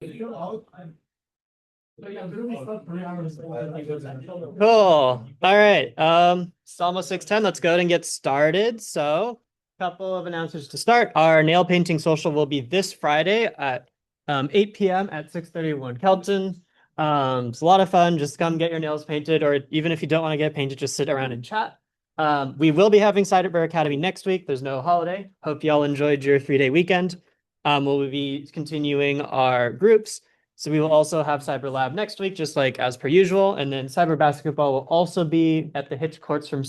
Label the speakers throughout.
Speaker 1: Cool. All right. It's almost 6:10. Let's go ahead and get started. So, a couple of announcements to start. Our nail painting social will be this Friday at 8 p.m. at 631 Kelton. It's a lot of fun. Just come get your nails painted, or even if you don't want to get painted, just sit around and chat. We will be having Cyber Academy next week. There's no holiday. Hope y'all enjoyed your 3-day weekend. We'll be continuing our groups. So we will also have Cyber Lab next week, just like as per usual. And then Cyber Basketball will also be at the Hitch Courts from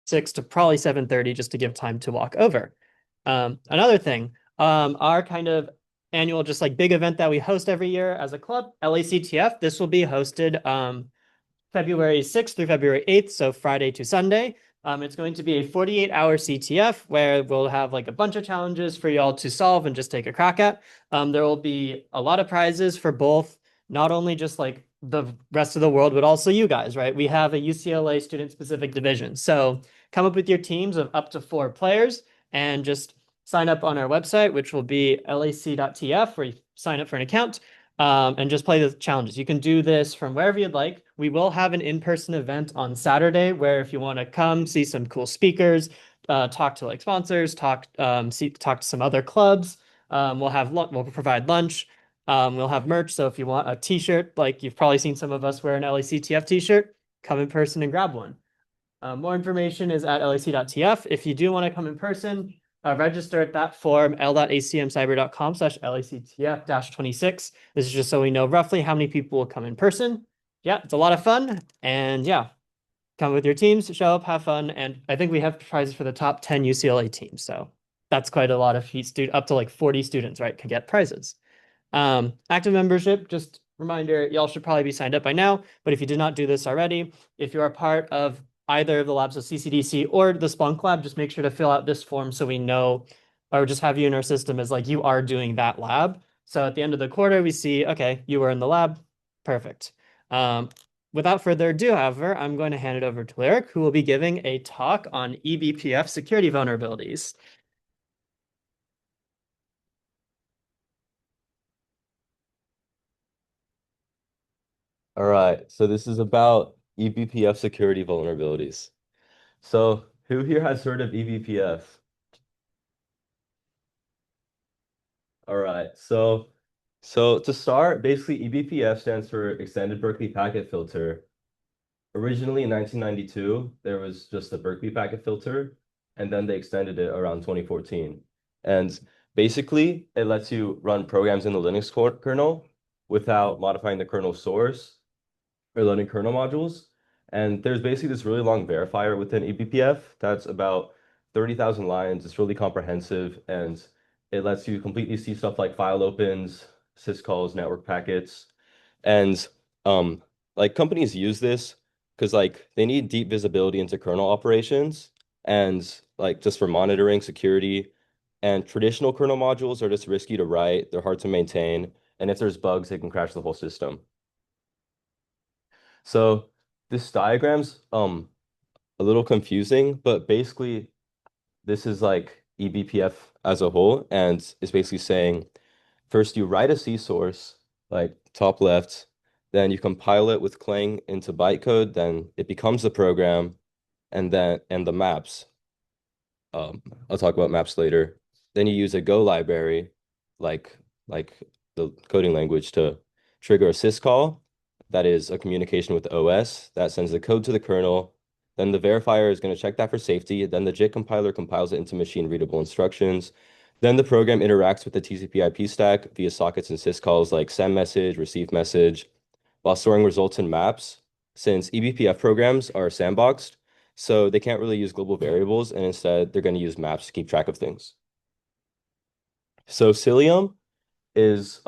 Speaker 1: 6 to probably 7:30, just to give time to walk over. Another thing, our kind of annual, just like big event that we host every year as a club, LACTF, this will be hosted February 6th through February 8th, so Friday to Sunday. It's going to be a 48-hour CTF where we'll have like a bunch of challenges for y'all to solve and just take a crack at. There will be a lot of prizes for both, not only just like the rest of the world, but also you guys, right? We have a UCLA student-specific division. So come up with your teams of up to 4 players and just sign up on our website, which will be lac.tf, where you sign up for an account. And just play the challenges. You can do this from wherever you'd like. We will have an in-person event on Saturday where if you want to come see some cool speakers, talk to like sponsors, talk to some other clubs. We'll provide lunch. We'll have merch. So if you want a t-shirt, like you've probably seen some of us wear an LACTF t-shirt, come in person and grab one. More information is at lac.tf. If you do want to come in person, register at that form, l.acmcyber.com/lactf-26. This is just so we know roughly how many people will come in person. Yeah, it's a lot of fun. And yeah, come with your teams, show up, have fun. And I think we have prizes for the top 10 UCLA teams. So that's quite a lot of up to like 40 students, right, can get prizes. Active membership, just reminder, y'all should probably be signed up by now. But if you did not do this already, if you are part of either of the labs of CCDC or the Splunk lab, just make sure to fill out this form so we know, or just have you in our system as like you are doing that lab. So at the end of the quarter, we see, okay, you were in the lab. Perfect. Without further ado, however, I'm going to hand it over to Lyric, who will be giving a talk on eBPF security vulnerabilities.
Speaker 2: All right, so this is about eBPF security vulnerabilities. So who here has heard of eBPF? All right, so to start, basically eBPF stands for Extended Berkeley Packet Filter. Originally in 1992, there was just a Berkeley packet filter, and then they extended it around 2014. And basically, it lets you run programs in the Linux kernel without modifying the kernel source or loading kernel modules. And there's basically this really long verifier within eBPF that's about 30,000 lines. It's really comprehensive and it lets you completely see stuff like file opens, syscalls, network packets. And um, like companies use this because like they need deep visibility into kernel operations and like just for monitoring security. And traditional kernel modules are just risky to write, they're hard to maintain, and if there's bugs, they can crash the whole system. So this diagram's a little confusing, but basically this is like eBPF as a whole, and it's basically saying first you write a C source, like top left, then you compile it with Clang into bytecode, then it becomes the program, and the maps. I'll talk about maps later. Then you use a Go library, like the coding language, to trigger a syscall. That is a communication with the OS that sends the code to the kernel. Then the verifier is going to check that for safety. Then the JIT compiler compiles it into machine readable instructions. Then the program interacts with the TCP/IP stack via sockets and syscalls like send message, receive message, while storing results in maps. Since eBPF programs are sandboxed, so they can't really use global variables, and instead they're going to use maps to keep track of things. So Cilium is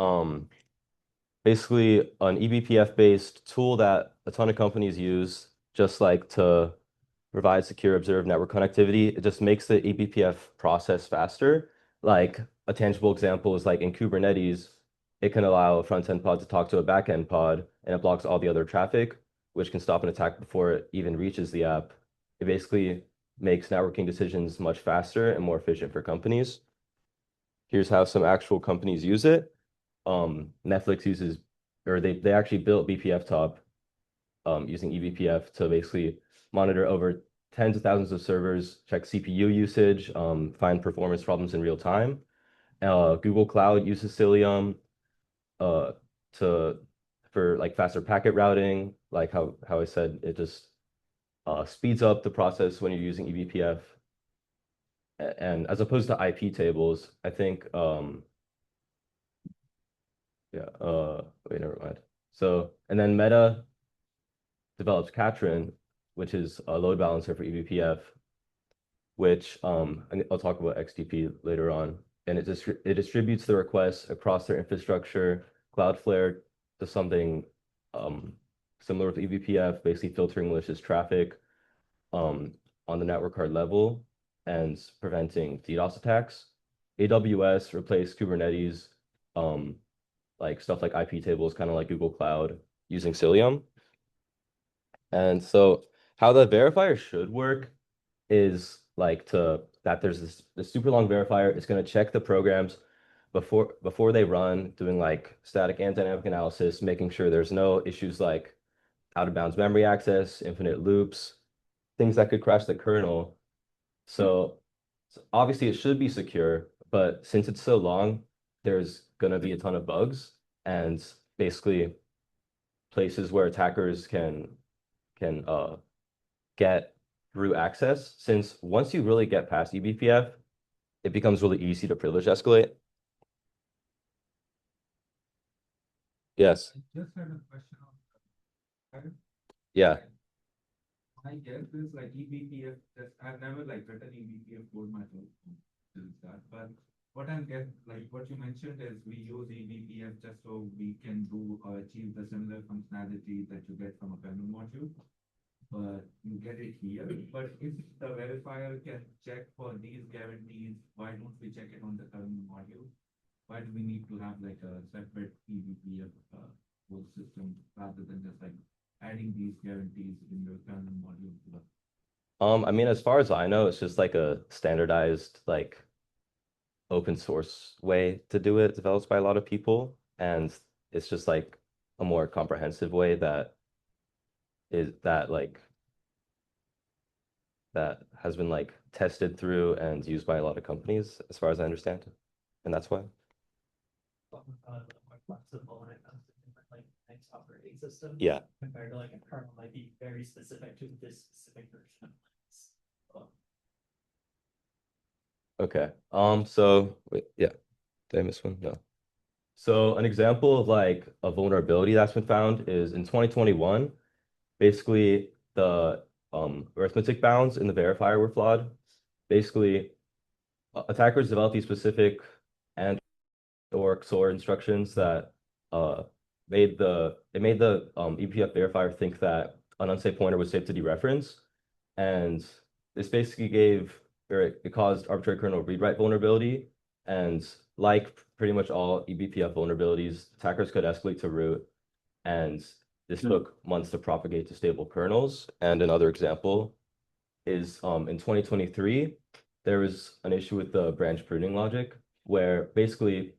Speaker 2: basically an eBPF-based tool that a ton of companies use just like to provide secure observed network connectivity. It just makes the eBPF process faster. Like a tangible example is like in Kubernetes, it can allow a front-end pod to talk to a back-end pod, and it blocks all the other traffic, which can stop an attack before it even reaches the app. It basically makes networking decisions much faster and more efficient for companies. Here's how some actual companies use it. Netflix uses, or they actually built BPF top using eBPF to basically monitor over tens of thousands of servers, check CPU usage, find performance problems in real time. Google Cloud uses Cilium uh, to for like faster packet routing, like how I said, it just speeds up the process when you're using eBPF. And as opposed to IP tables, I think yeah, wait, never mind. So, and then Meta develops Katrin, which is a load balancer for eBPF, which and I'll talk about XDP later on. And it distributes the requests across their infrastructure. Cloudflare does something um, similar with eBPF, basically filtering malicious traffic um, on the network card level and preventing DDoS attacks. AWS replaced Kubernetes, um, like stuff like IP tables, kind of like Google Cloud, using Cilium. And so how the verifier should work is like to that there's this super long verifier. It's going to check the programs before they run, doing like static and dynamic analysis, making sure there's no issues like out of bounds memory access, infinite loops, things that could crash the kernel. So obviously it should be secure, but since it's so long, there's going to be a ton of bugs and basically places where attackers can get root access. Since once you really get past eBPF, it becomes really easy to privilege escalate. Yes.
Speaker 3: Just had a question on that.
Speaker 2: Yeah.
Speaker 3: My guess is like eBPF, I've never like written eBPF code myself to that, but what I'm guess like what you mentioned is we use eBPF just so we can do or achieve the similar functionality that you get from a kernel module, but you get it here. But if the verifier can check for these guarantees, why don't we check it on the kernel module? Why do we need to have like a separate eBPF whole system rather than just like adding these guarantees in your kernel module?
Speaker 2: I mean, as far as I know, it's just like a standardized, like open source way to do it, developed by a lot of people. And it's just like a more comprehensive way that that has been like tested through and used by a lot of companies, as far as I understand. And that's why.
Speaker 1: More flexible when it comes to different like Linux operating systems.
Speaker 2: Yeah.
Speaker 1: Compared to like a kernel might be very specific to this specific version of Linux.
Speaker 2: Okay. So wait, yeah. Did I miss one? No. So an example of like a vulnerability that's been found is in 2021, basically the arithmetic bounds in the verifier were flawed. Basically, attackers developed these specific and or XOR instructions that uh made the eBPF verifier think that an unsafe pointer was safe to dereference, and this basically gave or it caused arbitrary kernel read-write vulnerability. And like pretty much all eBPF vulnerabilities, attackers could escalate to root, and this took months to propagate to stable kernels. And another example is in 2023, there was an issue with the branch pruning logic where basically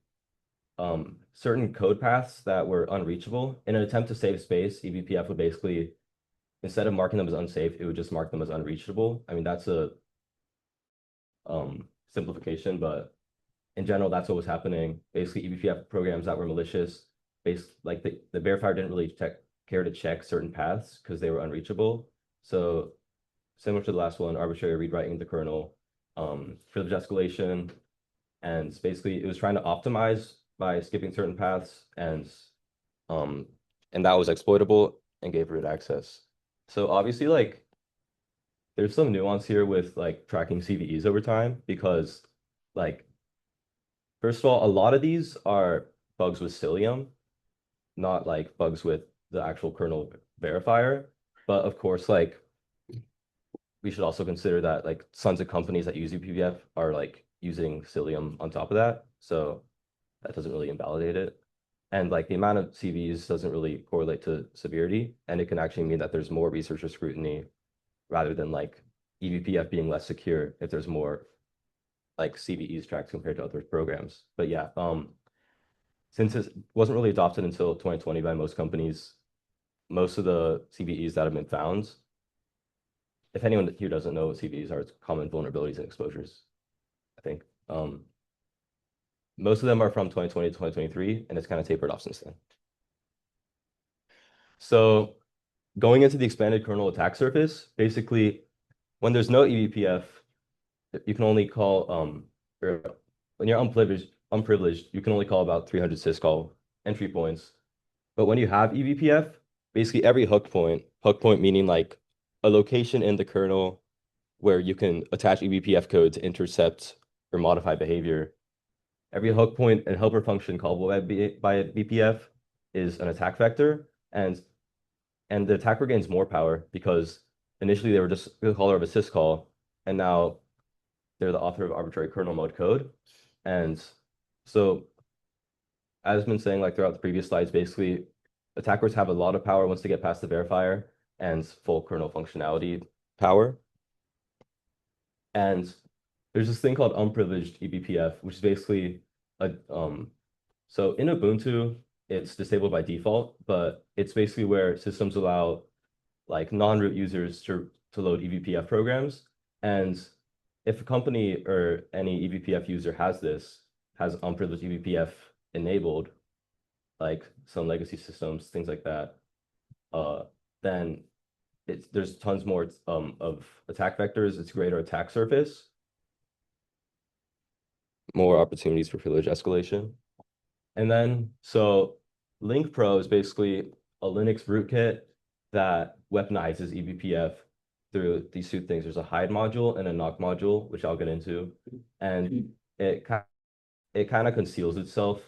Speaker 2: certain code paths that were unreachable, in an attempt to save space, eBPF would basically, instead of marking them as unsafe, it would just mark them as unreachable. I mean, that's a simplification, but in general, that's what was happening. Basically, eBPF programs that were malicious, like the verifier didn't really care to check certain paths because they were unreachable. So similar to the last one, arbitrary read writing the kernel, privilege escalation, and basically it was trying to optimize by skipping certain paths, um and that was exploitable and gave root access. So obviously, like there's some nuance here with like tracking CVEs over time because like first of all, a lot of these are bugs with Cilium, not like bugs with the actual kernel verifier. But of course, like we should also consider that like tons of companies that use UPVF are like using Cilium on top of that. So that doesn't really invalidate it. And like the amount of CVs doesn't really correlate to severity. And it can actually mean that there's more researcher scrutiny rather than like eBPF being less secure if there's more like CVEs tracked compared to other programs. But yeah, since it wasn't really adopted until 2020 by most companies, most of the CVEs that have been found, if anyone here doesn't know what CVEs are, it's common vulnerabilities and exposures, I think. Most of them are from 2020 to 2023, and it's kind of tapered off since then. So going into the expanded kernel attack surface, basically, when there's no eBPF, you can only call, or when you're unprivileged, you can only call about 300 syscall entry points. But when you have eBPF, basically every hook point meaning like a location in the kernel where you can attach eBPF code to intercept or modify behavior. Every hook point and helper function callable by BPF is an attack vector, and the attacker gains more power because initially they were just the caller of a syscall, and now they're the author of arbitrary kernel mode code. And so, as I've been saying, like throughout the previous slides, basically attackers have a lot of power once they get past the verifier and full kernel functionality power. And there's this thing called unprivileged eBPF, which is basically a so in Ubuntu, it's disabled by default, but it's basically where systems allow like non-root users to load eBPF programs. And if a company or any eBPF user has unprivileged eBPF enabled, like some legacy systems, things like that, then there's tons more of attack vectors. It's greater attack surface, more opportunities for privilege escalation. And then, so Link Pro is basically a Linux rootkit that weaponizes eBPF through these two things. There's a hide module and a knock module, which I'll get into. And it kind of conceals itself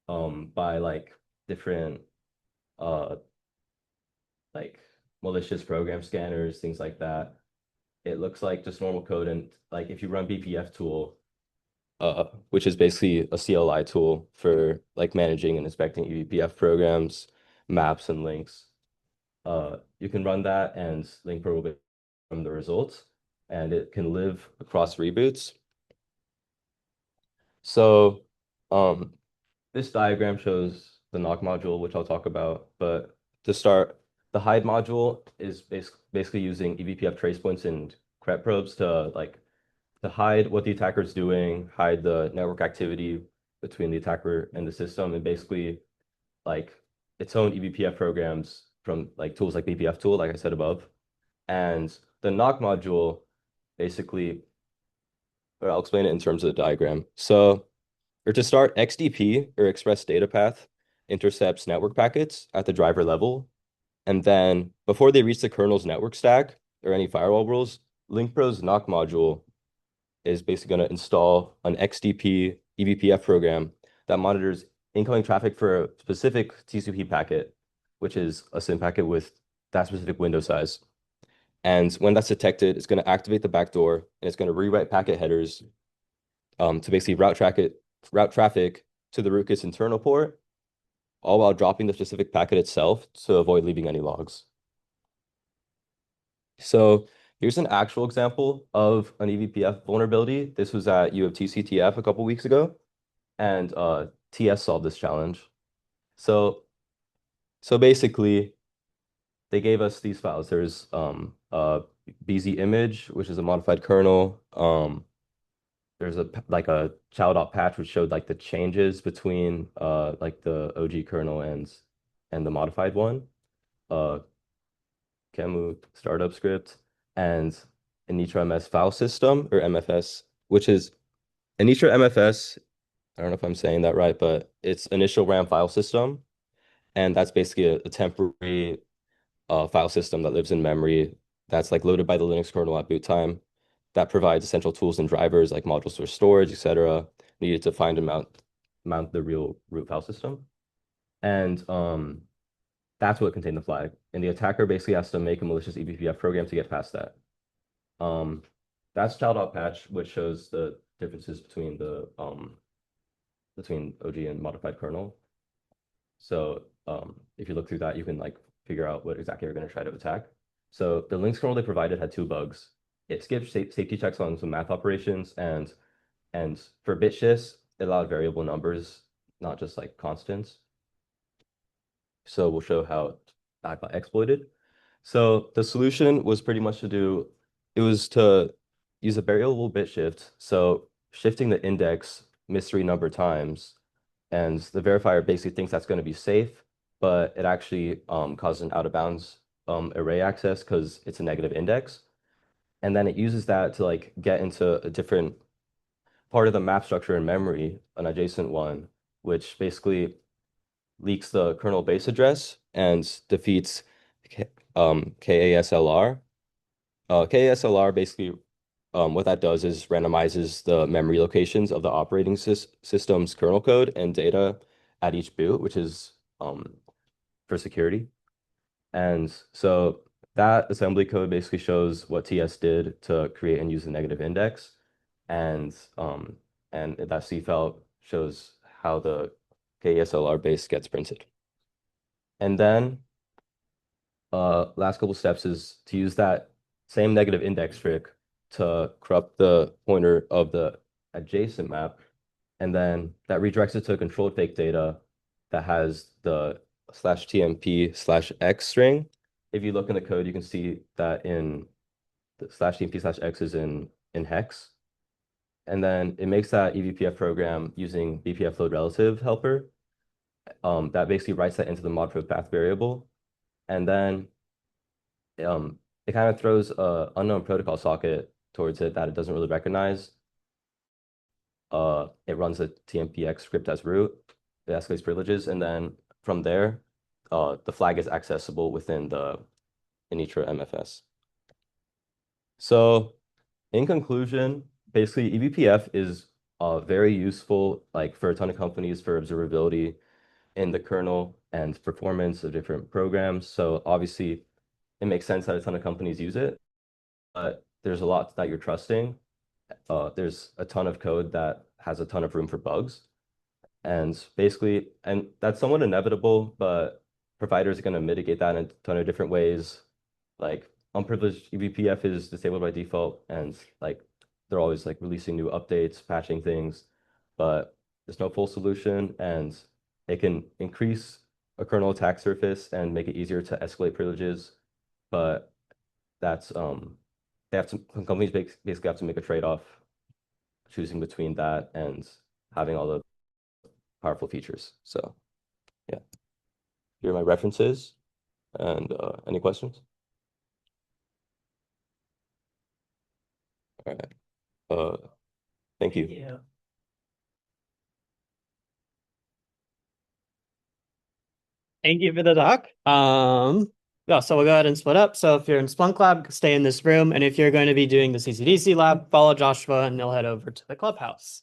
Speaker 2: by like different like malicious program scanners, things like that. It looks like just normal code, and like if you run BPF tool, which is basically a CLI tool for like managing and inspecting eBPF programs, maps, and links. You can run that and link pro will be from the results, and it can live across reboots. So this diagram shows the knock module, which I'll talk about. But to start, the hide module is basically using eBPF trace points and CRET probes to hide what the attacker is doing, hide the network activity between the attacker and the system, and basically like its own eBPF programs from like tools like BPF tool, like I said above. And the knock module basically, or I'll explain it in terms of the diagram. So, or to start, XDP or Express Data Path intercepts network packets at the driver level. And then before they reach the kernel's network stack or any firewall rules, LinkPro's knock module is basically going to install an XDP eBPF program that monitors incoming traffic for a specific TCP packet, which is a SYN packet with that specific window size. And when that's detected, it's going to activate the backdoor and it's going to rewrite packet headers to basically route traffic to the rootkit's internal port, all while dropping the specific packet itself to avoid leaving any logs. So here's an actual example of an eBPF vulnerability. This was at U of T CTF a couple weeks ago, and TS solved this challenge. So basically, they gave us these files. There's a BZ image, which is a modified kernel. There's a chow.patch which showed like the changes between like the OG kernel and the modified one. Kemu startup script and Initra MS file system or MFS, which is Initra MFS. I don't know if I'm saying that right, but it's initial RAM file system. And that's basically a temporary file system that lives in memory that's like loaded by the Linux kernel at boot time that provides essential tools and drivers like modules for storage, etc., needed to find and mount the real root file system. And that's what contained the flag. And the attacker basically has to make a malicious eBPF program to get past that. That's chow.patch, which shows the differences between the between OG and modified kernel. So if you look through that, you can like figure out what exactly you're going to try to attack. So the Linux kernel they provided had two bugs. It skipped safety checks on some math operations, and for bit shifts, it allowed variable numbers not just like constants. So we'll show how that got exploited. So the solution was pretty much it was to use a variable bit shift. So shifting the index mystery number times, and the verifier basically thinks that's going to be safe, but it actually causes an out of bounds array access because it's a negative index. And then it uses that to like get into a different part of the map structure in memory, an adjacent one, which basically leaks the kernel base address and defeats KASLR. KASLR basically what that does is randomizes the memory locations of the operating system's kernel code and data at each boot, which is for security. And so that assembly code basically shows what TS did to create and use the negative index. And that CFEL shows how the KSLR base gets printed. And then last couple steps is to use that same negative index trick to corrupt the pointer of the adjacent map. And then that redirects it to a controlled fake data that has the /tmp/x string. If you look in the code, you can see that in the /tmp/x is in hex. And then it makes that eBPF program using BPF load relative helper that basically writes that into the modprobe path variable. And then it kind of throws a unknown protocol socket towards it that it doesn't really recognize. It runs a tmpx script as root. It escalates privileges, and then from there, the flag is accessible within the Initra MFS. So in conclusion, basically eBPF is very useful like for a ton of companies for observability in the kernel and performance of different programs. So obviously it makes sense that a ton of companies use it, but there's a lot that you're trusting. There's a ton of code that has a ton of room for bugs. And basically, and that's somewhat inevitable, but providers are going to mitigate that in a ton of different ways. Like unprivileged eBPF is disabled by default, and like they're always like releasing new updates, patching things, but there's no full solution, and it can increase a kernel attack surface and make it easier to escalate privileges. But that's companies basically have to make a trade-off choosing between that and having all the powerful features. So yeah, here are my references, and any questions? All right. Thank you.
Speaker 1: Yeah. Thank you for the talk. Yeah, so we'll go ahead and split up. So if you're in Splunk Lab, stay in this room. And if you're going to be doing the CCDC lab, follow Joshua and he'll head over to the clubhouse.